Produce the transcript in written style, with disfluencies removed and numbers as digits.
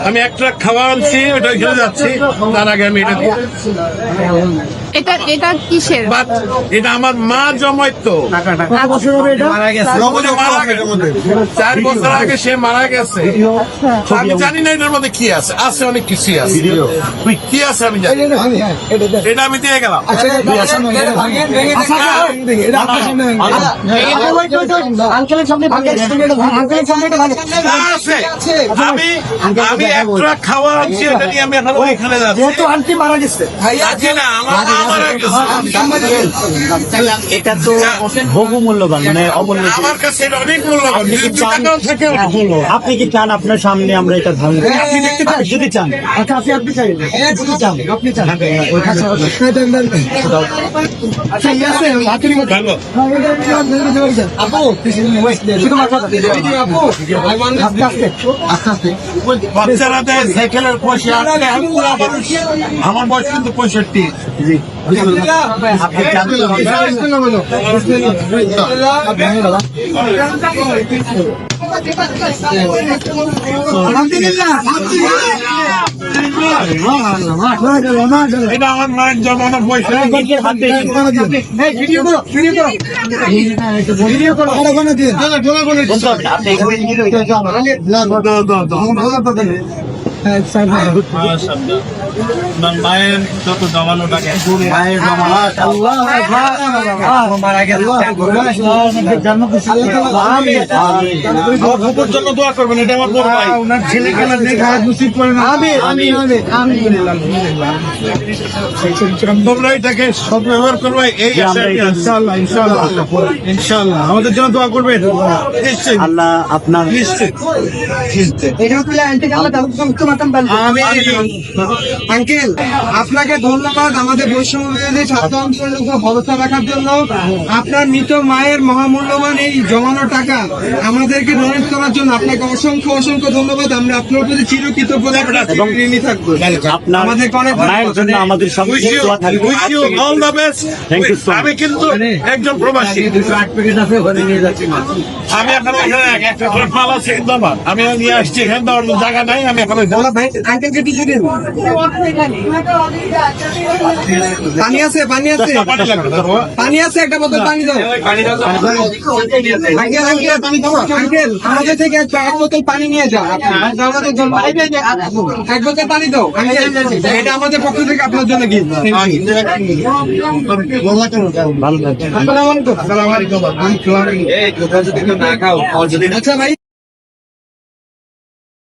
আমি একটা খাওয়া আনছি, ওটা খেলে যাচ্ছি, তার আগে আমি এটা কিসের? এটা আমার মা জমাইতো। 4 বছর আগে সে মারা গেছে। আমি জানি না এটার মধ্যে কি আছে, আছে অনেক কিছুই আছে, কি আছে আমি জানি। এটা আমি দিয়ে গেলাম। আমি একটা খাওয়া আনছি, এটা নিয়ে আমি এখন ওইখানে যাচ্ছি। যেহেতু আন্টি মারা গেছে, এটা তো বহু মূল্যবান, মানে অমূল্য। আমার কাছে এটা অনেক মূল্যবান। আপনি কি চান আপনার সামনে আমরা এটা ধারণ করি? যদি চান, আচ্ছা আপনি চাই, যদি চান আপনি চান, আচ্ছা ইয়ে আছে হাতের মধ্যে আপু শুধু মাথা আপু আস্তে আস্তে আস্তে আস্তে বাচ্চারা দেয় সাইকেলের পয়সা, আমার বয়স কিন্তু 65। আপনি চান এটা আমার মায়ের জমানো পয়সা। মায়ের যত জমানো টাকা, মায়ের জন্য দোয়া করবেন। এটা আমার বড় ভাই, ওনার ছেলে খেলা দেখে নসিব করেন। তোমরা এটাকে সব ব্যবহার করবে, এই ইনশাআল্লাহ ইনশাআল্লাহ ইনশাআল্লাহ আমাদের জন্য দোয়া করবেন। আল্লাহ আপনার আঙ্কেল আপনাকে ধন্যবাদ আমাদের বৈষম্য ছাত্র আন্দোলনের উপর ভরসা রাখার জন্য। আপনার মৃত মায়ের মহামূল্যবান এই জমানো টাকা আমাদেরকে ডোনেট করার জন্য আপনাকে অসংখ্য অসংখ্য ধন্যবাদ। আমরা আপনার প্রতি চিরকৃতজ্ঞ এবং ঋণী থাকবো। আমাদের মায়ের জন্য আমাদের সঙ্গে দোয়া থাকবে। Thank you. আমি কিন্তু একজন প্রবাসী, আমি এখন একটা মাল আছে, আমি নিয়ে আসছি, এখানে দেওয়ার জায়গা নাই। আমি এখন আঙ্কেলকে টিকে দিন। পানি আছে, পানি আছে, পানি আছে, একটা বোতল পানি দাও। আঙ্কেল আমাদের থেকে এক বোতল পানি নিয়ে যাও। এক বোতল পানি দাও আঙ্কেল, এটা আমাদের পক্ষ থেকে আপনার জন্য গিফট। ভালো থাকবেন। আসসালামু আলাইকুম। আচ্ছা ভাই।